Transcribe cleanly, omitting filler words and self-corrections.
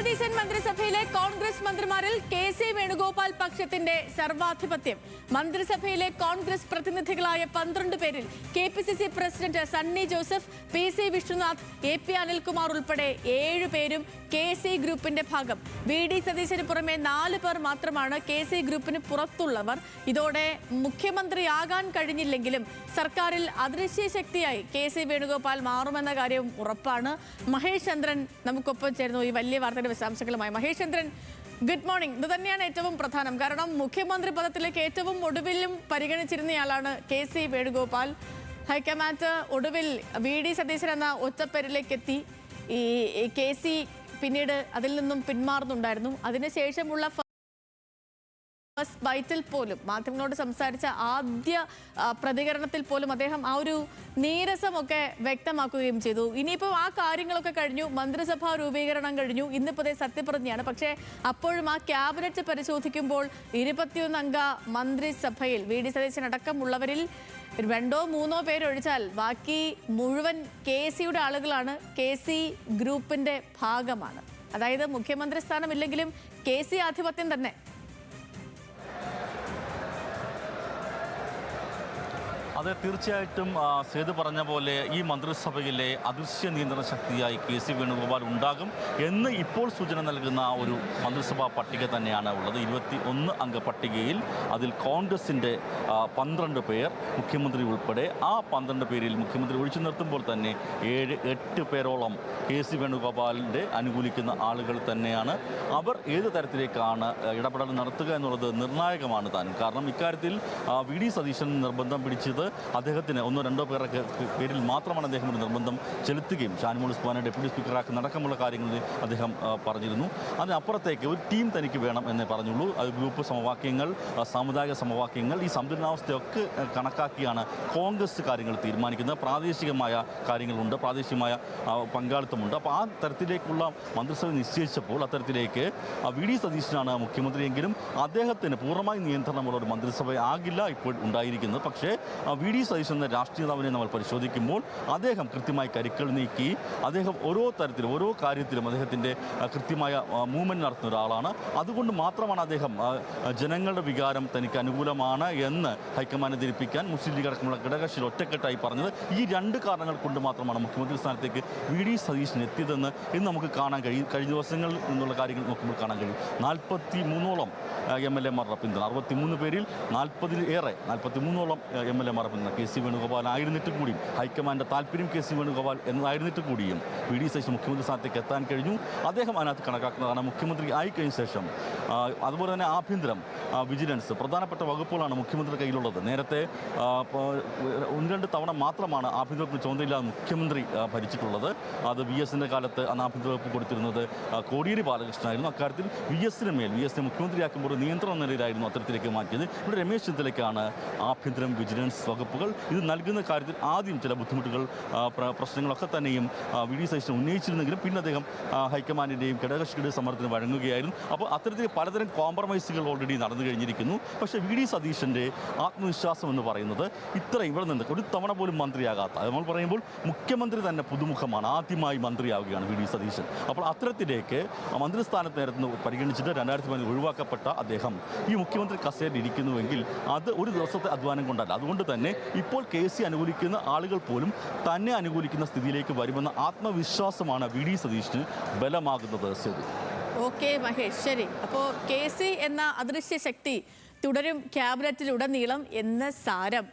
സതീശൻ മന്ത്രിസഭയിലെ കോൺഗ്രസ് മന്ത്രിമാരിൽ കെ.സി. വേണുഗോപാൽ പക്ഷത്തിന്റെ സർവാധിപത്യം. മന്ത്രിസഭയിലെ കോൺഗ്രസ് പ്രതിനിധികളായ 12 പേരിൽ KPCC president Sunny Joseph, PC. Vishnunath, AP. Anilkumar ഉൾപ്പെടെ 7 പേരും കെ.സി. ഗ്രൂപ്പിന്റെ ഭാഗം. വി.ഡി. സതീശന് പുറമെ 4 പേർ മാത്രമാണ് കെ.സി. ഗ്രൂപ്പിന് പുറത്തുള്ളവർ. ഇതോടെ മുഖ്യമന്ത്രിയാകാൻ കഴിഞ്ഞില്ലെങ്കിലും സർക്കാരിൽ അദൃശ്യ ശക്തിയായി കെ.സി. വേണുഗോപാൽ മാറുമെന്ന കാര്യവും ഉറപ്പാണ്. മഹേഷ് ചന്ദ്രൻ നമുക്കൊപ്പം ചേർന്നു ഈ വലിയ വാർത്തയുടെ വിശദാംശങ്ങളുമായി. മഹേഷ് ചന്ദ്രൻ, ഗുഡ് മോർണിംഗ്. ഇത് തന്നെയാണ് ഏറ്റവും പ്രധാനം. കാരണം മുഖ്യമന്ത്രി പദത്തിലേക്ക് ഏറ്റവും ഒടുവിലും പരിഗണിച്ചിരുന്നയാളാണ് കെ.സി. വേണുഗോപാൽ. ഹൈക്കമാൻഡ് ഒടുവിൽ വി.ഡി. സതീശൻ എന്ന ഒറ്റപ്പേരിലേക്ക് എത്തി. ഈ കെ.സി. പിന്നീട് അതിൽ നിന്നും പിന്മാറുന്നുണ്ടായിരുന്നു. അതിനുശേഷമുള്ള ഫസ്റ്റ് ബൈറ്റിൽ പോലും മാധ്യമങ്ങളോട് സംസാരിച്ച ആദ്യ പ്രതികരണത്തിൽ പോലും അദ്ദേഹം ആ ഒരു നീരസമൊക്കെ വ്യക്തമാക്കുകയും ചെയ്തു. ഇനിയിപ്പോൾ ആ കാര്യങ്ങളൊക്കെ കഴിഞ്ഞു, മന്ത്രിസഭാ രൂപീകരണം കഴിഞ്ഞു, ഇന്നിപ്പോൾ സത്യപ്രതിജ്ഞയാണ്. പക്ഷേ അപ്പോഴും ആ ക്യാബിനറ്റ് പരിശോധിക്കുമ്പോൾ 21 അംഗ മന്ത്രിസഭയിൽ വി.ഡി. സതീശൻ അടക്കമുള്ളവരിൽ 2-3 പേരൊഴിച്ചാൽ ബാക്കി മുഴുവൻ കെ.സിയുടെ ആളുകളാണ്, കെ.സി. ഗ്രൂപ്പിന്റെ ഭാഗമാണ്. അതായത് മുഖ്യമന്ത്രി സ്ഥാനമില്ലെങ്കിലും കെ.സി. ആധിപത്യം തന്നെ. അതെ, തീർച്ചയായിട്ടും സേതു പറഞ്ഞ പോലെ ഈ മന്ത്രിസഭയിലെ അദൃശ്യ നിയന്ത്രണ ശക്തിയായി കെ.സി. വേണുഗോപാൽ ഉണ്ടാകും എന്ന് ഇപ്പോൾ സൂചന നൽകുന്ന ഒരു മന്ത്രിസഭാ പട്ടിക തന്നെയാണ് ഉള്ളത്. 21 അംഗ പട്ടികയിൽ അതിൽ കോൺഗ്രസിൻ്റെ 12 പേർ, മുഖ്യമന്ത്രി ഉൾപ്പെടെ. ആ 12 പേരിൽ മുഖ്യമന്ത്രി ഒഴിച്ചു നിർത്തുമ്പോൾ തന്നെ 7-8 പേരോളം കെ.സി. വേണുഗോപാലിൻ്റെ അനുകൂലിക്കുന്ന ആളുകൾ തന്നെയാണ്. അവർ ഏത് തരത്തിലേക്കാണ് ഇടപെടൽ നടത്തുക എന്നുള്ളത് നിർണായകമാണ് താൻ. കാരണം ഇക്കാര്യത്തിൽ വി.ഡി. സതീശൻ നിർബന്ധം പിടിച്ചത് അദ്ദേഹത്തിന് 1-2 പേരുടെ പേരിൽ മാത്രമാണ് അദ്ദേഹം ഒരു നിർബന്ധം ചെലുത്തുകയും ഷാനിമോൾ ഉസ്മാനെ ഡെപ്യൂട്ടി സ്പീക്കറാക്കി നടക്കമുള്ള കാര്യങ്ങളിൽ അദ്ദേഹം പറഞ്ഞിരുന്നു. അതിനപ്പുറത്തേക്ക് ഒരു ടീം തനിക്ക് വേണം എന്നേ പറഞ്ഞുള്ളൂ. അത് ഗ്രൂപ്പ് സമവാക്യങ്ങൾ, സാമുദായിക സമവാക്യങ്ങൾ, ഈ സന്തുലനാവസ്ഥയൊക്കെ കണക്കാക്കിയാണ് കോൺഗ്രസ് കാര്യങ്ങൾ തീരുമാനിക്കുന്നത്. പ്രാദേശികമായ കാര്യങ്ങളുണ്ട്, പ്രാദേശികമായ പങ്കാളിത്തമുണ്ട്. അപ്പോൾ ആ തരത്തിലേക്കുള്ള മന്ത്രിസഭ നിശ്ചയിച്ചപ്പോൾ അത്തരത്തിലേക്ക് വി.ഡി. സതീശനാണ് മുഖ്യമന്ത്രിയെങ്കിലും അദ്ദേഹത്തിന് പൂർണ്ണമായി നിയന്ത്രണമുള്ള ഒരു മന്ത്രിസഭ ആകില്ല ഇപ്പോൾ ഉണ്ടായിരിക്കുന്നത്. പക്ഷേ വി.ഡി. സതീശൻ എന്ന രാഷ്ട്രീയ നേതാവിനെ നമ്മൾ പരിശോധിക്കുമ്പോൾ അദ്ദേഹം കൃത്യമായി കരുക്കൾ നീക്കി, അദ്ദേഹം ഓരോ തരത്തിലും ഓരോ കാര്യത്തിലും അദ്ദേഹത്തിൻ്റെ കൃത്യമായ മൂവ്മെൻറ്റ് നടത്തുന്ന ഒരാളാണ്. അതുകൊണ്ട് മാത്രമാണ് അദ്ദേഹം ജനങ്ങളുടെ വികാരം തനിക്ക് അനുകൂലമാണ് എന്ന് ഹൈക്കമാൻഡ് ധരിപ്പിക്കാൻ മുസ്ലിം ലീഗ് അടക്കമുള്ള ഘടകകക്ഷികൾ ഒറ്റക്കെട്ടായി പറഞ്ഞത്. ഈ 2 കാരണങ്ങൾ കൊണ്ട് മാത്രമാണ് മുഖ്യമന്ത്രി സ്ഥാനത്തേക്ക് വി.ഡി. സതീശൻ എത്തിയതെന്ന് ഇന്ന് നമുക്ക് കാണാൻ കഴിയും. കഴിഞ്ഞ ദിവസങ്ങളിൽ നിന്നുള്ള കാര്യങ്ങൾ നോക്കുമ്പോൾ കാണാൻ കഴിയും. 43ഓളം എം.എൽ.എമാരുടെ പിന്തുണ, 63 പേരിൽ 43ഓളം എം.എൽ.എമാരുടെ പിന്തുണ കെ.സി. വേണുഗോപാൽ ആയിരുന്നിട്ട് കൂടിയും, ഹൈക്കമാൻഡിൻ്റെ താല്പര്യം കെ.സി. വേണുഗോപാൽ എന്നതായിരുന്നിട്ട് കൂടിയും വി.ഡി. സതീശൻ മുഖ്യമന്ത്രി സ്ഥാനത്തേക്ക് എത്താൻ കഴിഞ്ഞു. അദ്ദേഹം അതിനകത്ത് കണക്കാക്കുന്നതാണ് മുഖ്യമന്ത്രി ആയിക്കഴിഞ്ഞ ശേഷം. അതുപോലെ തന്നെ ആഭ്യന്തരം, വിജിലൻസ്, പ്രധാനപ്പെട്ട വകുപ്പുകളാണ് മുഖ്യമന്ത്രിയുടെ കയ്യിലുള്ളത്. നേരത്തെ 1-2 തവണ മാത്രമാണ് ആഭ്യന്തരത്തിന് ചുമതലയില്ലാതെ മുഖ്യമന്ത്രി ഭരിച്ചിട്ടുള്ളത്. അത് വി.എസിൻ്റെ കാലത്ത് അന്ന് ആഭ്യന്തര വകുപ്പ് കൊടുത്തിരുന്നത് കോടിയേരി ബാലകൃഷ്ണനായിരുന്നു. അക്കാര്യത്തിൽ വി.എസിന് മുഖ്യമന്ത്രിയാക്കുമ്പോൾ നിയന്ത്രണ നിലയിലായിരുന്നു അത്തരത്തിലേക്ക് മാറ്റിയത്. ഇവിടെ രമേശ് ചെന്നിത്തലയ്ക്കാണ് ആഭ്യന്തരം, വിജിലൻസ് വകുപ്പുകൾ. ഇത് നൽകുന്ന കാര്യത്തിൽ ആദ്യം ചില ബുദ്ധിമുട്ടുകൾ, പ്രശ്നങ്ങളൊക്കെ തന്നെയും വി.ഡി. സതീശൻ ഉന്നയിച്ചിരുന്നെങ്കിലും പിന്നെ അദ്ദേഹം ഹൈക്കമാൻഡിൻ്റെയും ഘടകകക്ഷികളുടെയും സമ്മർദ്ദത്തിന് വഴങ്ങുകയായിരുന്നു. അപ്പോൾ അത്തരത്തിൽ പലതരം കോംപ്രമൈസുകൾ ഓൾറെഡി നടന്നു കഴിഞ്ഞിരിക്കുന്നു. പക്ഷേ വി.ഡി. സതീശൻ്റെ ആത്മവിശ്വാസം എന്ന് പറയുന്നത് ഇവിടെ നിന്ന് ഒരു തവണ പോലും മന്ത്രിയാകാത്ത, നമ്മൾ പറയുമ്പോൾ മുഖ്യമന്ത്രി തന്നെ പുതുമുഖമാണ്, ആദ്യമായി മന്ത്രിയാവുകയാണ് വി.ഡി. സതീശൻ. അപ്പോൾ അത്തരത്തിലേക്ക് മന്ത്രിസ്ഥാനത്ത് നേരത്തെ പരിഗണിച്ചിട്ട് 2015 ഒഴിവാക്കപ്പെട്ട അദ്ദേഹം ഈ മുഖ്യമന്ത്രി കസേരയിൽ ഇരിക്കുന്നുവെങ്കിൽ അത് ഒരു ദിവസത്തെ അധ്വാനം കൊണ്ടല്ല. അതുകൊണ്ട് തന്നെ ഇപ്പോൾ കെ.സി. അനുകൂലിക്കുന്ന ആളുകൾ പോലും തന്നെ അനുകൂലിക്കുന്ന സ്ഥിതിയിലേക്ക് വരുമെന്ന ആത്മവിശ്വാസമാണ് വി.ഡി. സതീശന് ബലമാകുന്നത്. ഓക്കെ മഹേഷ്, ശരി. അപ്പോൾ കെ.സി. എന്ന അദൃശ്യ ശക്തി തുടരും ക്യാബിനറ്റിലുടനീളം എന്ന് സാരം.